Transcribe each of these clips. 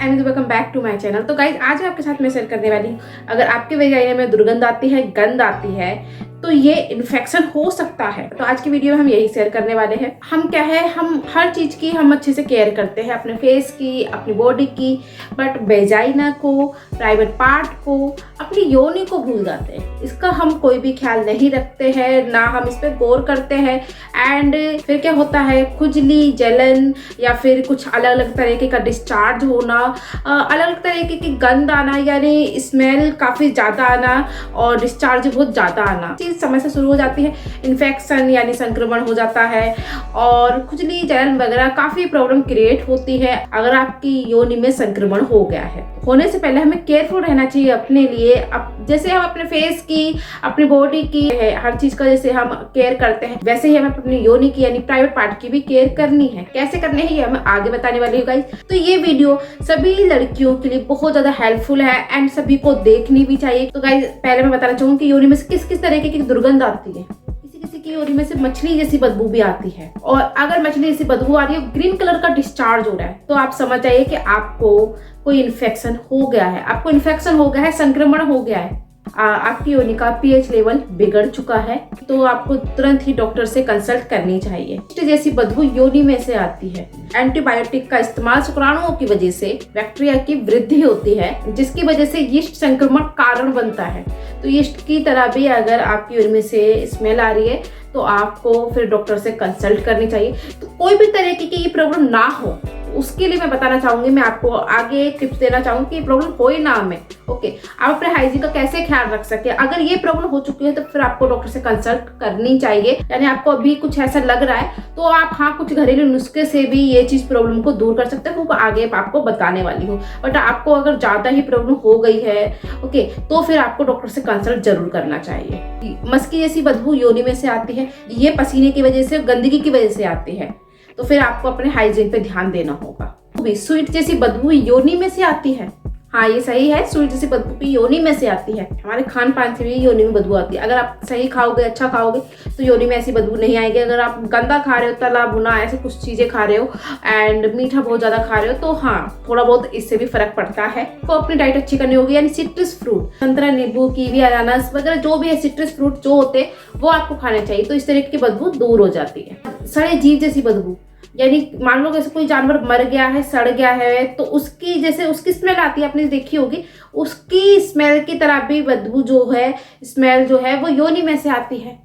And welcome back to my channel. तो guys आज मैं आपके साथ में शेयर करने वाली हूँ, अगर आपके वेजाइना में दुर्गंध आती है, गंध आती है, तो ये इन्फेक्शन हो सकता है। तो आज की वीडियो में हम यही शेयर करने वाले हैं। हम क्या है, हम हर चीज़ की हम अच्छे से केयर करते हैं, अपने फेस की, अपनी बॉडी की, बट वेजाइना को, प्राइवेट पार्ट को, अपनी योनि को भूल जाते हैं। इसका हम कोई भी ख्याल नहीं रखते हैं, ना हम इस पर गौर करते हैं। एंड फिर क्या होता है, खुजली, जलन या फिर कुछ अलग अलग तरीके का डिस्चार्ज होना, अलग अलग तरीके की गंध आना, यानी स्मेल काफ़ी ज़्यादा आना और डिस्चार्ज बहुत ज़्यादा आना। समय से शुरू हो जाती है, इन्फेक्शन यानी संक्रमण हो जाता है और खुजली, जलन वगैरह काफ़ी प्रॉब्लम क्रिएट होती है अगर आपकी योनि में संक्रमण हो गया है। होने से पहले हमें केयरफुल रहना चाहिए अपने लिए। जैसे हम अपने फेस की, अपनी बॉडी की, हर चीज़ का जैसे हम केयर करते हैं, वैसे ही हमें अपनी योनि की यानी प्राइवेट पार्ट की भी केयर करनी है। कैसे करनी है ये हमें आगे बताने वाली हूँ गाइस। तो ये वीडियो सभी लड़कियों के लिए बहुत ज़्यादा हेल्पफुल है एंड सभी को देखनी भी चाहिए। तो गाइस पहले मैं बताना चाहूँगी कि योनि में से किस किस तरीके की दुर्गंध आती है। किसी किसी की योनि में से मछली जैसी बदबू भी आती है, और अगर मछली जैसी बदबू आ रही है, ग्रीन कलर का डिस्चार्ज हो रहा है, तो आप समझ जाइए कि आपको कोई इन्फेक्शन हो गया है, आपको इन्फेक्शन हो गया है, संक्रमण हो गया है, आपकी योनि का पीएच लेवल बिगड़ चुका है। तो आपको तुरंत ही डॉक्टर से कंसल्ट करनी चाहिए। यीस्ट जैसी बदबू योनि में से आती है। एंटीबायोटिक का इस्तेमाल शुक्राणुओं की वजह से बैक्टीरिया की वृद्धि होती है, जिसकी वजह से यीस्ट संक्रमण कारण बनता है। तो यीस्ट की तरह भी अगर आपकी योनि में से स्मेल आ रही है तो आपको फिर डॉक्टर से कंसल्ट करनी चाहिए। तो कोई भी तरीके की ये प्रॉब्लम ना हो, उसके लिए मैं बताना चाहूंगी, मैं आपको आगे टिप्स देना चाहूंगी कि प्रॉब्लम हो ही ना हमें। ओके, आप अपने हाइजीन का कैसे ख्याल रख सके। अगर ये प्रॉब्लम हो चुकी है तो फिर आपको डॉक्टर से कंसल्ट करनी चाहिए। यानी आपको अभी कुछ ऐसा लग रहा है तो आप कुछ घरेलू नुस्खे से भी ये चीज प्रॉब्लम को दूर कर सकते हैं, वो आगे आपको बताने वाली हूँ। बट आपको अगर ज्यादा ही प्रॉब्लम हो गई है ओके, तो फिर आपको डॉक्टर से कंसल्ट जरूर करना चाहिए। मस्की जैसी बदबू योनि में से आती है, ये पसीने की वजह से, गंदगी की वजह से आती है, तो फिर आपको अपने हाइजीन पे ध्यान देना होगा। स्वीट जैसी बदबू योनि में से आती है, हाँ ये सही है, स्वीट जैसी बदबू भी योनि में से आती है। हमारे खान पान से भी योनि में बदबू आती है। अगर आप सही खाओगे, अच्छा खाओगे, तो योनि में ऐसी बदबू नहीं आएगी। अगर आप गंदा खा रहे हो, तला भुना ऐसे कुछ चीजें खा रहे हो एंड मीठा बहुत ज्यादा खा रहे हो, तो हाँ थोड़ा बहुत इससे भी फर्क पड़ता है। तो अपनी डाइट अच्छी करनी होगी, यानी सिट्रस फ्रूट, संतरा, नींबू, कीवी, अनानास वगैरह जो भी है, सिट्रस फ्रूट जो होते हैं वो आपको खाने चाहिए। तो इस तरीके की बदबू दूर हो जाती है। सड़े जीव जैसी बदबू, यानी मान लो जैसे कोई जानवर मर गया है, सड़ गया है, तो उसकी जैसे उसकी स्मेल आती है, आपने देखी होगी, उसकी स्मेल की तरह भी बदबू जो है, स्मेल जो है, वो योनि में से आती है।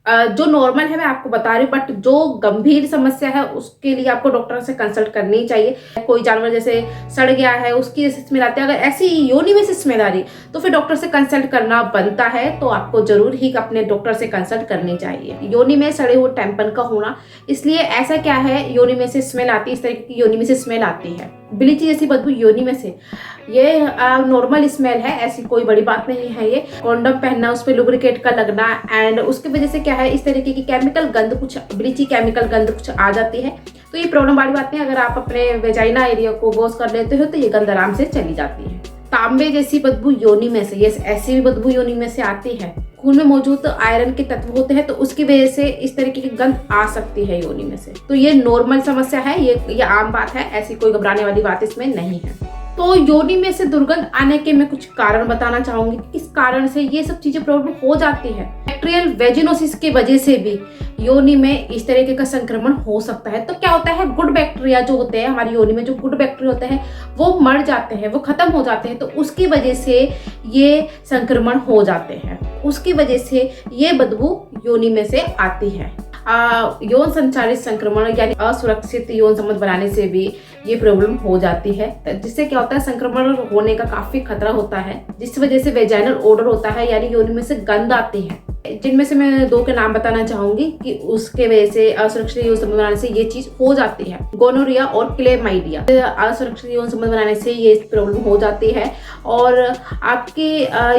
जो नॉर्मल है मैं आपको बता रही हूँ, बट जो गंभीर समस्या है उसके लिए आपको डॉक्टर से कंसल्ट करनी चाहिए। कोई जानवर जैसे सड़ गया है, उसकी जैसे स्मेल आती है, अगर ऐसी योनि में से स्मेल आ रही तो फिर डॉक्टर से कंसल्ट करना बनता है। तो आपको जरूर ही अपने डॉक्टर से कंसल्ट करनी चाहिए। योनि में सड़े हुए टेम्पन का होना, इसलिए ऐसा क्या है, योनि में से स्मेल आती है, इस तरीके की योनि में से स्मेल आती है। ब्लीची जैसी बदबू योनि में से, ये नॉर्मल स्मेल है, ऐसी कोई बड़ी बात नहीं है। ये कॉन्डम पहनना, उस पर लुब्रिकेट का लगना एंड उसकी वजह से क्या है, इस तरीके की केमिकल गंध, कुछ ब्लीची केमिकल गंध कुछ आ जाती है। तो ये प्रॉब्लम वाली बात नहीं। अगर आप अपने वेजाइना एरिया को वॉश कर लेते हो तो ये गंध आराम से चली जाती है। तांबे जैसी बदबू योनि में से, ये ऐसी भी बदबू योनि में से आती है। खून में मौजूद आयरन के तत्व होते हैं, तो उसकी वजह से इस तरीके की गंध आ सकती है योनि में से। तो ये नॉर्मल समस्या है, ये आम बात है, ऐसी कोई घबराने वाली बात इसमें नहीं है। तो योनि में से दुर्गंध आने के मैं कुछ कारण बताना चाहूंगी, किस कारण से ये सब चीजें प्रॉब्लम हो जाती है। बैक्टीरियल वेजिनोसिस की वजह से भी योनि में इस तरीके का संक्रमण हो सकता है। तो क्या होता है, गुड बैक्टीरिया जो होते हैं हमारी योनि में, जो गुड बैक्टीरिया होते हैं वो मर जाते हैं, वो खत्म हो जाते हैं, तो उसकी वजह से ये संक्रमण हो जाते हैं, उसकी वजह से ये बदबू योनि में से आती है। यौन संचारित संक्रमण यानी असुरक्षित यौन संबंध बनाने से भी ये प्रॉब्लम हो जाती है, जिससे क्या होता है, संक्रमण होने का काफी खतरा होता है, जिस वजह से वेजाइनल ओडर होता है, यानी योनि में से गंध आती है। जिनमें से मैं दो के नाम बताना चाहूंगी कि उसके वजह से असुरक्षित यौन संबंध बनाने से ये चीज हो जाती है। गोनोरिया और क्लेमाइडिया, असुरक्षित यौन संबंध बनाने से ये प्रॉब्लम हो जाती है और आपकी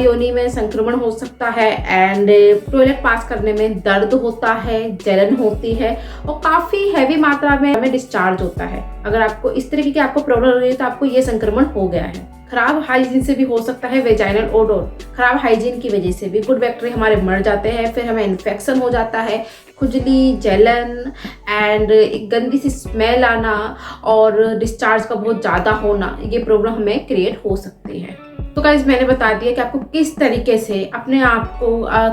योनि में संक्रमण हो सकता है। एंड टॉयलेट पास करने में दर्द होता है, जलन होती है और काफी हैवी मात्रा में हमें डिस्चार्ज होता है। अगर आपको इस तरीके की आपको प्रॉब्लम हो रही है तो आपको ये संक्रमण हो गया है। खराब हाइजीन से भी हो सकता है वेजाइनल ओडोर। खराब हाइजीन की वजह से भी गुड बैक्टीरिया हमारे मर जाते हैं, फिर हमें इन्फेक्शन हो जाता है, खुजली, जलन एंड एक गंदी सी स्मेल आना और डिस्चार्ज का बहुत ज़्यादा होना, ये प्रॉब्लम हमें क्रिएट हो सकती है। तो गाइस मैंने बता दिया कि आपको किस तरीके से अपने आप को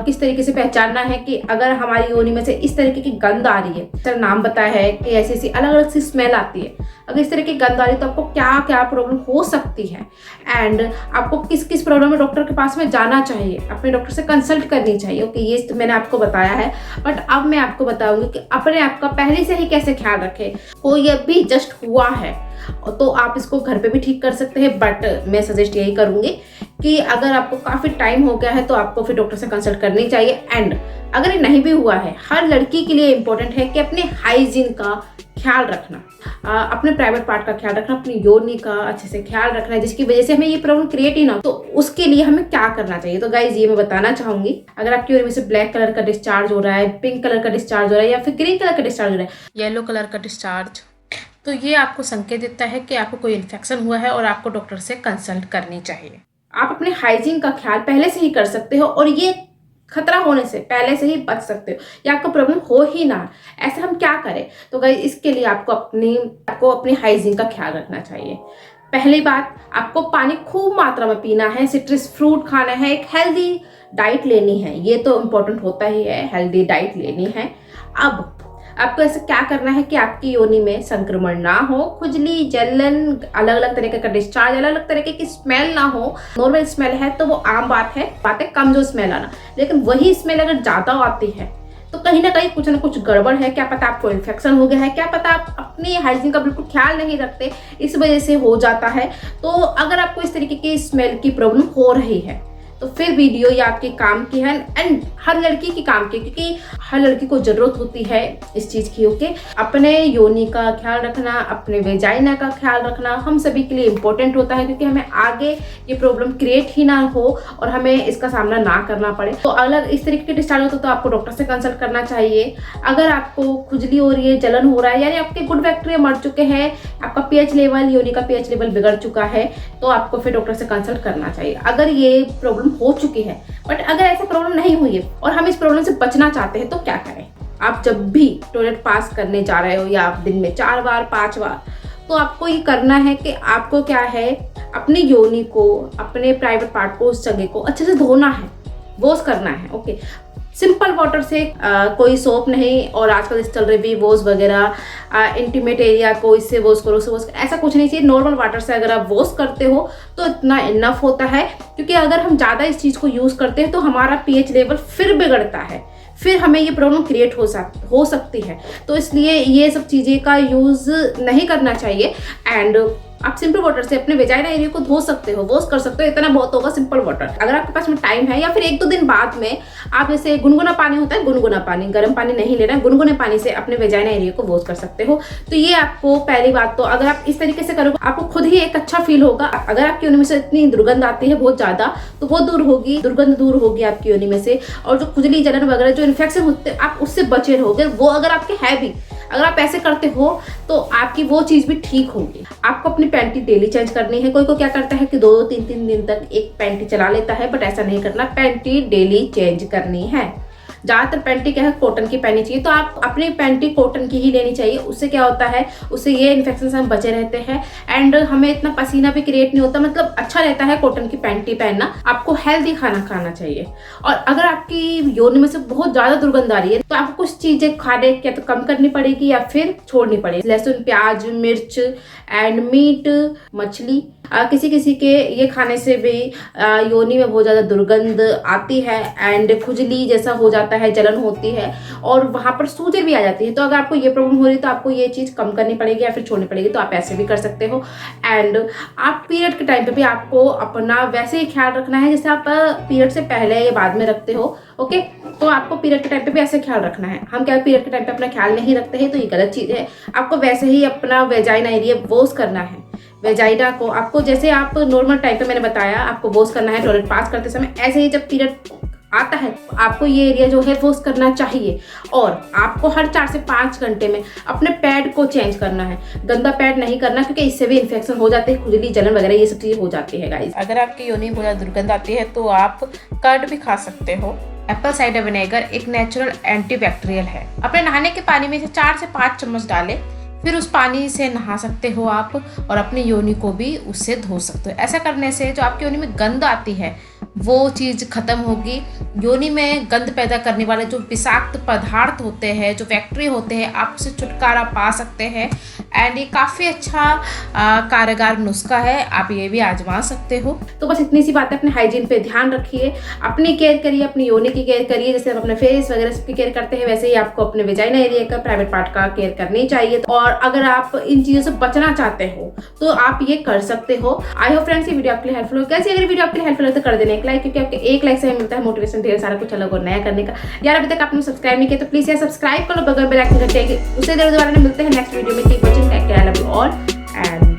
किस तरीके से पहचानना है कि अगर हमारी योनि में से इस तरीके की गंध आ रही है, सर नाम बताया है कि ऐसी ऐसी अलग अलग सी स्मेल आती है, अगर इस तरह की गंध आ रही है तो आपको क्या क्या प्रॉब्लम हो सकती है एंड आपको किस किस प्रॉब्लम में डॉक्टर के पास में जाना चाहिए, अपने डॉक्टर से कंसल्ट करनी चाहिए। ओके, ये तो मैंने आपको बताया है, बट अब मैं आपको बताऊंगी कि अपने आप का पहले से ही कैसे ख्याल रखें। कोई अभी जस्ट हुआ है तो आप इसको घर पे भी ठीक कर सकते हैं, बट मैं सजेस्ट यही करूंगी कि अगर आपको काफ़ी टाइम हो गया है तो आपको फिर डॉक्टर से कंसल्ट करनी चाहिए। एंड अगर ये नहीं भी हुआ है, हर लड़की के लिए इम्पोर्टेंट है कि अपने हाइजीन का ख्याल रखना, अपने प्राइवेट पार्ट का ख्याल रखना, अपनी योनि का अच्छे से ख्याल रखना है, जिसकी वजह से हमें ये प्रॉब्लम क्रिएट ही ना हो। तो उसके लिए हमें क्या करना चाहिए, तो गाइज ये मैं बताना चाहूंगी। अगर आपकी योनि में से ब्लैक कलर का डिस्चार्ज हो रहा है, पिंक कलर का डिस्चार्ज हो रहा है या फिर ग्रीन कलर का डिस्चार्ज हो रहा है, येलो कलर का डिस्चार्ज, तो ये आपको संकेत देता है कि आपको कोई इन्फेक्शन हुआ है और आपको डॉक्टर से कंसल्ट करनी चाहिए। आप अपने हाइजीन का ख्याल पहले से ही कर सकते हो और ये खतरा होने से पहले से ही बच सकते हो, या आपको प्रॉब्लम हो ही ना। ऐसे हम क्या करें, तो गाइस इसके लिए आपको अपनी हाइजीन का ख्याल रखना चाहिए। पहली बात, आपको पानी खूब मात्रा में पीना है, सिट्रस फ्रूट खाना है, एक हेल्दी डाइट लेनी है, ये तो इम्पोर्टेंट होता ही है, हेल्दी डाइट लेनी है। अब आपको ऐसा क्या करना है कि आपकी योनि में संक्रमण ना हो, खुजली, जलन, अलग अलग तरीके का डिस्चार्ज, अलग अलग तरीके की स्मेल ना हो। नॉर्मल स्मेल है तो वो आम बात है कम जो स्मेल आना, लेकिन वही स्मेल अगर ज्यादा आती है तो कहीं ना कहीं कुछ ना कुछ गड़बड़ है। क्या पता आपको इन्फेक्शन हो गया है, क्या पता आप अपनी हाइजीन का बिल्कुल ख्याल नहीं रखते, इस वजह से हो जाता है। तो अगर आपको इस तरीके की स्मेल की प्रॉब्लम हो रही है तो फिर वीडियो ये आपके काम की है एंड हर लड़की की काम की, क्योंकि हर लड़की को जरूरत होती है इस चीज की। ओके, अपने योनि का ख्याल रखना, अपने वेजाइना का ख्याल रखना हम सभी के लिए इम्पोर्टेंट होता है, क्योंकि हमें आगे ये प्रॉब्लम क्रिएट ही ना हो और हमें इसका सामना ना करना पड़े। तो अलग इस तरीके के डिस्चार्ज होता है तो आपको डॉक्टर से कंसल्ट करना चाहिए। अगर आपको खुजली हो रही है, जलन हो रहा है, यानी आपके गुड बैक्टीरिया मर चुके हैं, आपका पीएच लेवल, योनि का पीएच लेवल बिगड़ चुका है, तो आपको फिर डॉक्टर से कंसल्ट करना चाहिए अगर ये प्रॉब्लम हो चुकी है। बट अगर ऐसा प्रॉब्लम नहीं हुई है और हम इस प्रॉब्लम से बचना चाहते हैं तो क्या करें। आप जब भी टॉयलेट पास करने जा रहे हो या आप दिन में 4 बार 5 बार, तो आपको ये करना है कि आपको क्या है, अपनी योनि को, अपने प्राइवेट पार्ट को, उस जगह को अच्छे से धोना है, वॉश करना है। ओके, सिंपल वाटर से, कोई सोप नहीं, और आजकल चल रही वी वॉश वगैरह, इंटीमेट एरिया को इससे वॉश करो, उससे वॉश, ऐसा कुछ नहीं चाहिए। नॉर्मल वाटर से अगर आप वॉश करते हो तो इतना इनफ होता है, क्योंकि अगर हम ज़्यादा इस चीज़ को यूज़ करते हैं तो हमारा पीएच लेवल फिर बिगड़ता है, फिर हमें ये प्रॉब्लम क्रिएट हो सकती है। तो इसलिए ये सब चीज़ें का यूज़ नहीं करना चाहिए। एंड आप सिंपल वाटर से अपने वेजाइना एरिया को धो सकते हो, वॉश कर सकते हो, इतना बहुत होगा सिंपल वाटर। अगर आपके पास में टाइम है, या फिर 1-2 दिन बाद में आप जैसे गुनगुना पानी होता है, गुनगुना पानी, गर्म पानी नहीं लेना, गुनगुने पानी से अपने वेजाइना एरिया को वॉश कर सकते हो। तो ये आपको पहली बात, तो अगर आप इस तरीके से करोगे आपको खुद ही एक अच्छा फील होगा। अगर आपकी योनि में से इतनी दुर्गंध आती है बहुत ज्यादा, तो वो दूर होगी, दुर्गंध दूर होगी आपकी योनि में से, और जो खुजली, जलन वगैरह जो इन्फेक्शन होते हैं आप उससे बचे रहोगे। वो अगर आपके है भी, अगर आप ऐसे करते हो तो आपकी वो चीज़ भी ठीक होगी। आपको अपनी पैंटी डेली चेंज करनी है। कोई को क्या करता है कि 2-3 दिन तक एक पैंटी चला लेता है, बट ऐसा नहीं करना, पैंटी डेली चेंज करनी है। ज़्यादातर पैंटी क्या है, कॉटन की पहननी चाहिए, तो आप अपनी पैंटी कॉटन की ही लेनी चाहिए। उससे क्या होता है, उससे ये इन्फेक्शन से हम बचे रहते हैं एंड हमें इतना पसीना भी क्रिएट नहीं होता, मतलब अच्छा रहता है कॉटन की पैंटी पहनना। आपको हेल्दी खाना खाना चाहिए। और अगर आपकी योनि में से बहुत ज़्यादा दुर्गंध आ रही है तो आपको कुछ चीज़ें खाने या तो कम करनी पड़ेगी या फिर छोड़नी पड़ेगी। लहसुन, प्याज, मिर्च एंड मीट, मछली, किसी किसी के ये खाने से भी योनि में बहुत ज़्यादा दुर्गंध आती है एंड खुजली जैसा हो जाता है, जलन होती है और वहाँ पर सूजन भी आ जाती है। तो अगर आपको ये प्रॉब्लम हो रही है तो आपको ये चीज़ कम करनी पड़ेगी या फिर छोड़नी पड़ेगी। तो आप ऐसे भी कर सकते हो। एंड आप पीरियड के टाइम पे भी आपको अपना वैसे ही ख्याल रखना है जैसे आप पीरियड से पहले या बाद में रखते हो। ओके, तो आपको पीरियड के टाइम पे भी ऐसे ख्याल रखना है। हम क्या पीरियड के टाइम पे अपना ख्याल नहीं रखते हैं तो ये गलत चीज़ है। आपको वैसे ही अपना वेजाइना एरिया वॉश करना है। वेजाइना को आपको जैसे आप नॉर्मल टाइम पे मैंने बताया आपको वॉश करना है टॉयलेट पास करते समय, ऐसे ही जब पीरियड आता है, आपको ये एरिया जो है वॉश करना चाहिए। और आपको हर 4 से 5 घंटे में अपने पैड को चेंज करना है। गंदा पैड नहीं करना, क्योंकि इससे भी इन्फेक्शन हो जाते हैं, खुजली, जलन वगैरह ये सब चीज़ें हो जाती है गाइस। अगर आपकी योनि में बहुत ज़्यादा दुर्गंध आती है तो आप कर्ड भी खा सकते हो। एप्पल साइडर विनेगर एक नेचुरल एंटीबैक्टीरियल है। अपने नहाने के पानी में से 4 से 5 चम्मच डालें, फिर उस पानी से नहा सकते हो आप और अपनी योनि को भी उससे धो सकते हो। ऐसा करने से जो आपकी योनि में गंद आती है वो चीज़ खत्म होगी। योनि में गंद पैदा करने वाले जो विषाक्त पदार्थ होते हैं, जो बैक्टीरिया होते हैं, आप उससे छुटकारा पा सकते हैं। एंड ये काफ़ी अच्छा कारगर नुस्खा है, आप ये भी आजमा सकते हो। तो बस इतनी सी बात है, अपने हाइजीन पे ध्यान रखिए, अपनी केयर करिए, अपनी योनि की केयर करिए। जैसे आप अपने फेस वगैरह सबकी केयर करते हैं, वैसे ही आपको अपने वेजाइना एरिया का, प्राइवेट पार्ट का केयर करनी चाहिए। और अगर आप इन चीज़ों से बचना चाहते हो तो आप ये कर सकते हो। आई होप फ्रेंड्स ये वीडियो आपके लिए हेल्पफुल हो। कैसे अगर वीडियो आपके लिए हेल्पफुल है तो कर देना एक लाइक, क्योंकि आपके एक लाइक से हमें मिलता है मोटिवेशन ढेर सारा कुछ अलग और नया करने का। यार अभी तक आपने सब्सक्राइब नहीं किया तो प्लीज यार सब्सक्राइब करो, बगल बेल आइकन घंटे उसे जरूर दोबारा मिलते हैं नेक्स्ट वीडियो में। Keep watching, take care, I love you all and